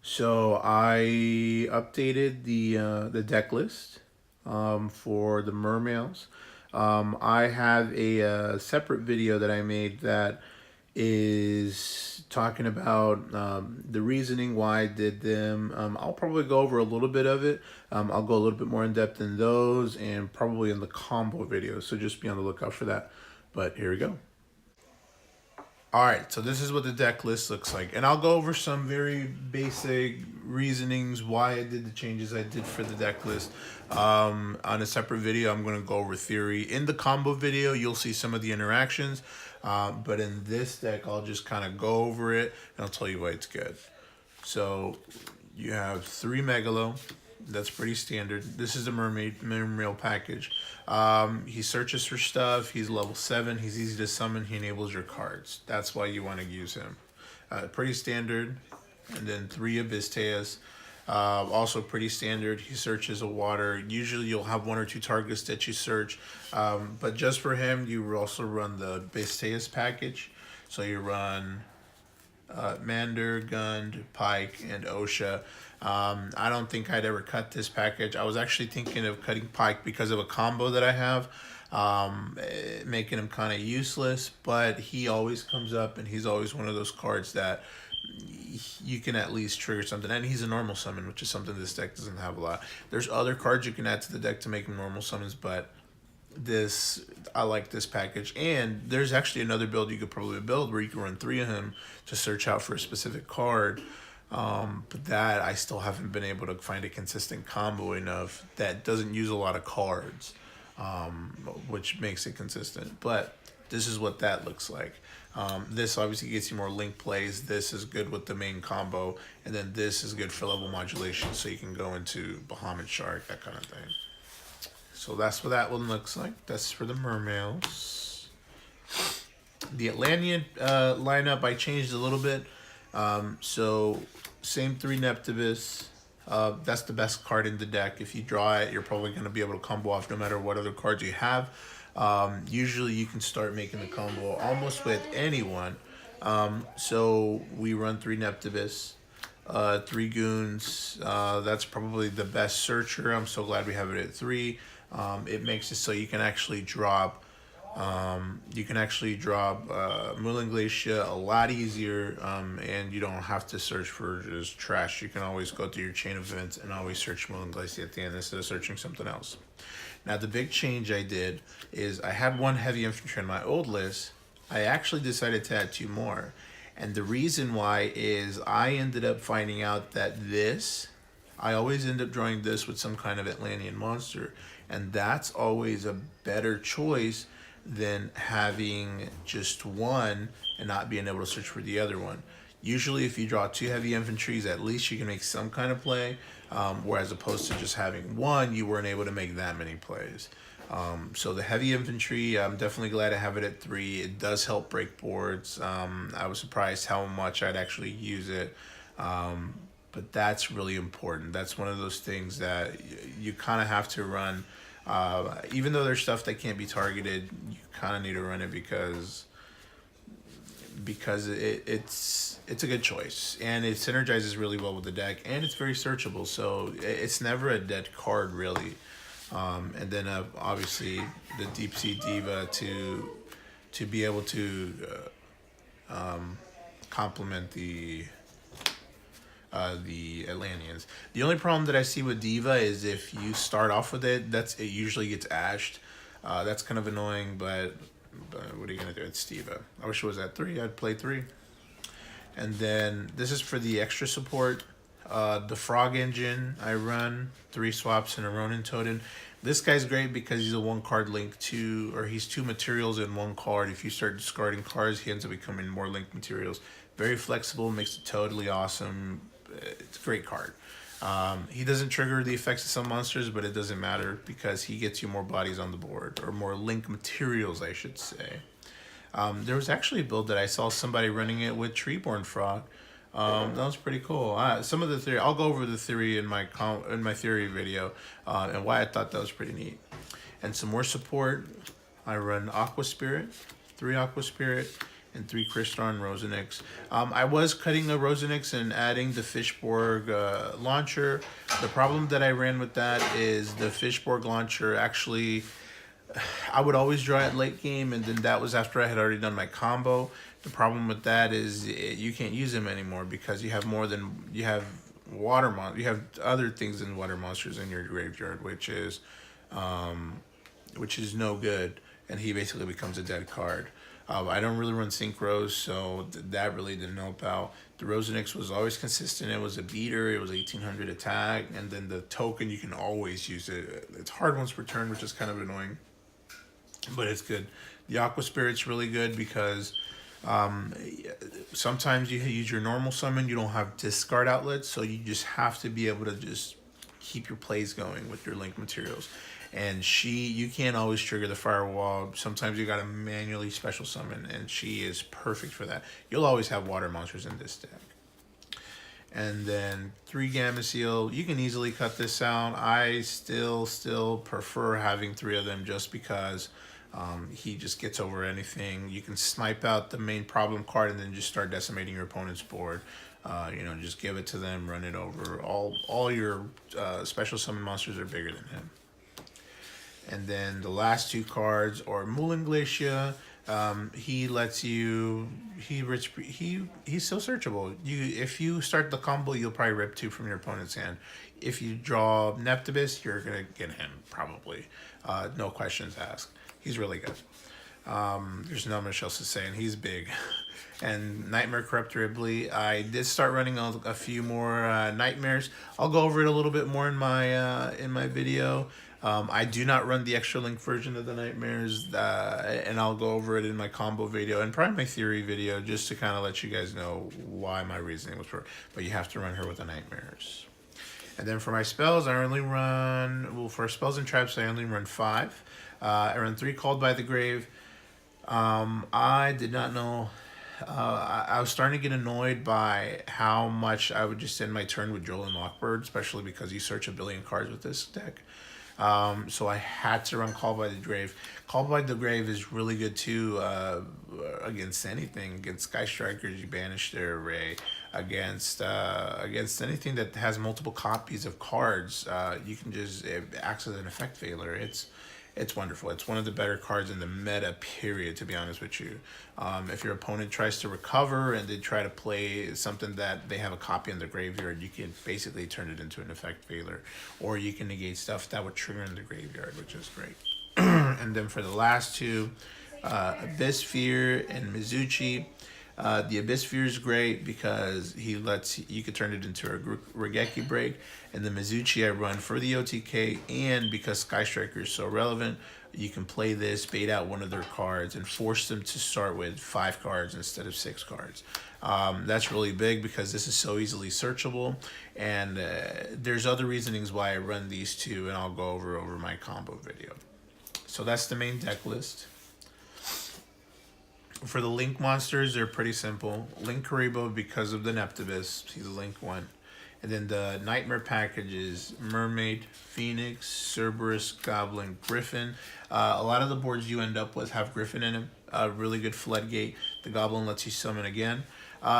So I updated the deck list for the Mermails. I have a separate video that I made that is talking about the reasoning why I did them. I'll probably go over a little bit of it. I'll go a little bit more in depth in those and probably in the combo videos. So just be on the lookout for that. But here we go. All right, so this is what the deck list looks like. And I'll go over some very basic reasonings why I did the changes I did for the deck list. On a separate video, I'm going to go over theory. In the combo video, you'll see some of the interactions. But in this deck, I'll just kind of go over it and I'll tell you why it's good. So you have 3 Megalo. That's pretty standard. This is the Mermail package. He searches for stuff. He's level 7. He's easy to summon. He enables your cards. That's why you want to use him. Pretty standard. And then 3 Abyssteus. Also pretty standard. He searches a water. Usually you'll have 1 or 2 targets that you search. But just for him, you also run the Abyssteus package. So you run Mander, Gund, Pike, and Osha. I don't think I'd ever cut this package. I was actually thinking of cutting Pike because of a combo that I have, making him kind of useless, but he always comes up and he's always one of those cards that you can at least trigger something, and he's a normal summon, which is something this deck doesn't have a lot. There's other cards you can add to the deck to make him normal summons, but I like this package. And there's actually another build you could probably build where you can run 3 of him to search out for a specific card. But that I still haven't been able to find a consistent combo enough that doesn't use a lot of cards, which makes it consistent. But this is what that looks like. This obviously gets you more link plays. This is good with the main combo, and then this is good for level modulation, so you can go into Bahamut Shark, that kind of thing. So that's what that one looks like. That's for the Mermails. The Atlantean lineup I changed a little bit. So same 3 Neptibus. That's the best card in the deck. If you draw it, you're probably going to be able to combo off no matter what other cards you have. Usually you can start making the combo almost with anyone. So we run 3 Neptibus. 3 Goons. That's probably the best searcher. I'm so glad we have it at 3. It makes it so you can actually drop Moulin Glacier a lot easier, and you don't have to search for just trash. You can always go through your chain of events and always search Moulin Glacier at the end instead of searching something else. Now the big change I did is I had 1 heavy infantry on my old list. I actually decided to add 2 more. And the reason why is I ended up finding out that I always end up drawing this with some kind of Atlantean monster. And that's always a better choice than having just 1 and not being able to search for the other one. Usually if you draw 2 heavy infantries, at least you can make some kind of play, whereas opposed to just having 1, you weren't able to make that many plays. So the heavy infantry, I'm definitely glad to have it at 3. It does help break boards. I was surprised how much I'd actually use it. But that's really important. That's one of those things that you kind of have to run. Even though there's stuff that can't be targeted, you kind of need to run it because it's a good choice, and it synergizes really well with the deck, and it's very searchable, so it's never a dead card really. And then obviously the Deep Sea Diva to be able to complement the Atlanteans. The only problem that I see with Diva is if you start off with it, it usually gets ashed. That's kind of annoying, but what are you gonna do? It's Diva. I wish it was at 3. I'd play 3. And then this is for the extra support. The Frog Engine, I run 3 swaps and a Ronin Totem. This guy's great because he's a 1 card link he's 2 materials in 1 card. If you start discarding cards, he ends up becoming more linked materials. Very flexible, makes it totally awesome. It's a great card. He doesn't trigger the effects of some monsters, but it doesn't matter because he gets you more bodies on the board, or more link materials, I should say. There was actually a build that I saw somebody running it with Treeborn Frog. That was pretty cool. Some of the theory, I'll go over the theory in my theory video, and why I thought that was pretty neat. And some more support. I run Aqua Spirit, 3 Aqua Spirit, and 3 Crystal and Rosenix. I was cutting a Rosenix and adding the Fishborg launcher. The problem that I ran with that is the Fishborg launcher actually, I would always draw it late game, and then that was after I had already done my combo. The problem with that is you can't use them anymore because you have more than, you have you have other things than water monsters in your graveyard, which is no good, and he basically becomes a dead card. I don't really run synchros, so that really didn't help out. The Rosenix was always consistent. It was a beater. It was 1800 attack, and then the token, you can always use it. It's hard once per turn, which is kind of annoying, but it's good. The Aqua Spirit's really good because sometimes you use your normal summon, you don't have discard outlets, so you just have to be able to just keep your plays going with your link materials. And you can't always trigger the firewall. Sometimes you gotta manually special summon, and she is perfect for that. You'll always have water monsters in this deck. And then 3 Gamma Seal, you can easily cut this out. I still prefer having 3 of them just because he just gets over anything. You can snipe out the main problem card and then just start decimating your opponent's board. Just give it to them, run it over. All your special summon monsters are bigger than him. And then the last 2 cards are Mulan Glacier. He lets you. He's so searchable. If you start the combo, you'll probably rip 2 from your opponent's hand. If you draw Neptibus, you're gonna get him probably. No questions asked. He's really good. There's not much else to say, and he's big. And Nightmare Corruptor Ridley. I did start running a few more nightmares. I'll go over it a little bit more in my video. I do not run the extra link version of the nightmares, and I'll go over it in my combo video and probably my theory video just to kind of let you guys know why my reasoning was for it. But you have to run her with the nightmares. And then for my spells, I only run, well, for spells and traps, I only run 5. I run 3 Called by the Grave. I did not know. I was starting to get annoyed by how much I would just end my turn with Joel and Lockbird, especially because you search a billion cards with this deck. So I had to run Call by the Grave. Call by the Grave is really good too against anything. Against Sky Strikers, you banish their array. Against anything that has multiple copies of cards, you can just, it acts as an effect veiler. It's wonderful. It's one of the better cards in the meta, period, to be honest with you. If your opponent tries to recover and they try to play something that they have a copy in the graveyard, you can basically turn it into an effect veiler. Or you can negate stuff that would trigger in the graveyard, which is great. And then for the last 2, Abyss Fear and Mizuchi. The Abyss Fear is great because you could turn it into a Regeki break, and the Mizuchi I run for the OTK, and because Sky Striker is so relevant, you can play this, bait out one of their cards, and force them to start with 5 cards instead of 6 cards. That's really big because this is so easily searchable, and there's other reasonings why I run these 2, and I'll go over my combo video. So that's the main deck list. For the Link monsters, they're pretty simple. Link Karibo because of the Neptibus, he's a Link 1. And then the Nightmare package is Mermaid, Phoenix, Cerberus, Goblin, Griffin. A lot of the boards you end up with have Griffin in them. A really good floodgate. The Goblin lets you summon again.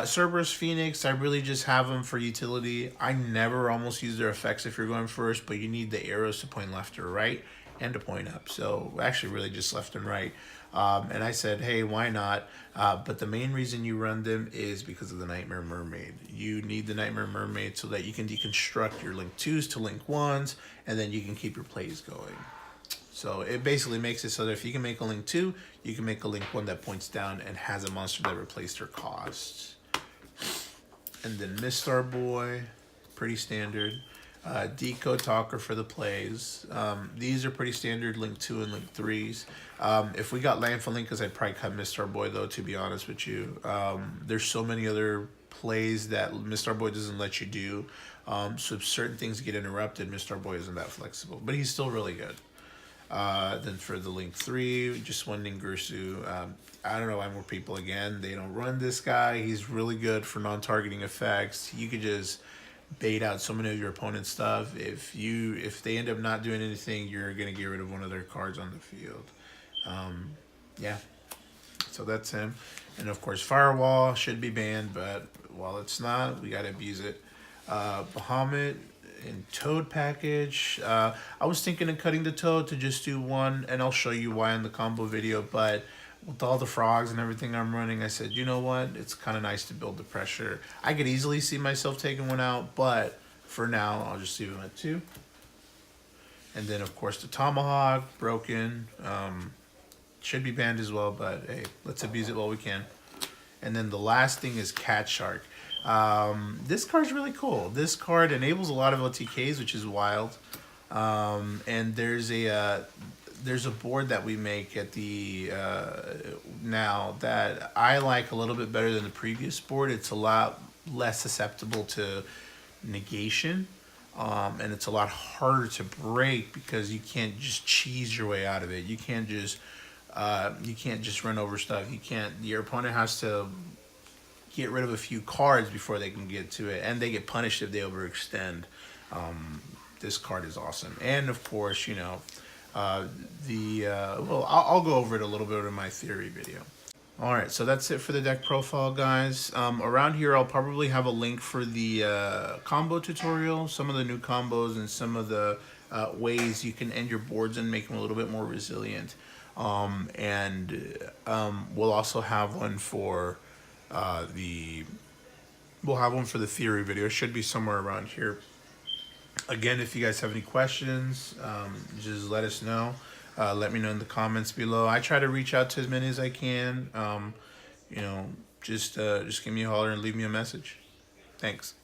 Cerberus, Phoenix, I really just have them for utility. I never almost use their effects if you're going first, but you need the arrows to point left or right and to point up. So actually really just left and right. And I said, hey, why not? But the main reason you run them is because of the Nightmare Mermaid. You need the Nightmare Mermaid so that you can deconstruct your Link 2s to Link 1s, and then you can keep your plays going. So it basically makes it so that if you can make a Link 2, you can make a Link 1 that points down and has a monster that replaced their cost. And then Mistar Boy, pretty standard. Decode Talker for the plays. These are pretty standard Link 2 and Link 3s. If we got Landfall Linkas, I'd probably cut Mistar Boy though, to be honest with you. There's so many other plays that Mistar Boy doesn't let you do. So if certain things get interrupted, Mistar Boy isn't that flexible, but he's still really good. Then for the Link 3, just one Ningirsu. I don't know why more people, again, they don't run this guy. He's really good for non-targeting effects. You could just bait out so many of your opponent's stuff. If they end up not doing anything, you're gonna get rid of one of their cards on the field. Yeah, so that's him. And of course, firewall should be banned, but while it's not, we gotta abuse it. Bahamut and toad package. I was thinking of cutting the toad to just do one, and I'll show you why in the combo video, but with all the frogs and everything I'm running, I said, you know what? It's kind of nice to build the pressure. I could easily see myself taking one out, but for now, I'll just leave him at 2. And then, of course, the tomahawk, broken. Should be banned as well, but hey, let's abuse it while we can. And then the last thing is cat shark. This card's really cool. This card enables a lot of OTKs, which is wild. And there's a board that we make at the now that I like a little bit better than the previous board. It's a lot less susceptible to negation. And it's a lot harder to break because you can't just cheese your way out of it. You can't just run over stuff. Your opponent has to get rid of a few cards before they can get to it, and they get punished if they overextend. This card is awesome. And of course, you know, well, I'll go over it a little bit in my theory video. All right, so that's it for the deck profile, guys. Around here, I'll probably have a link for the combo tutorial, some of the new combos, and some of the ways you can end your boards and make them a little bit more resilient. We'll also have one for the theory video. It should be somewhere around here. Again, if you guys have any questions, just let us know. Let me know in the comments below. I try to reach out to as many as I can. You know, just give me a holler and leave me a message. Thanks.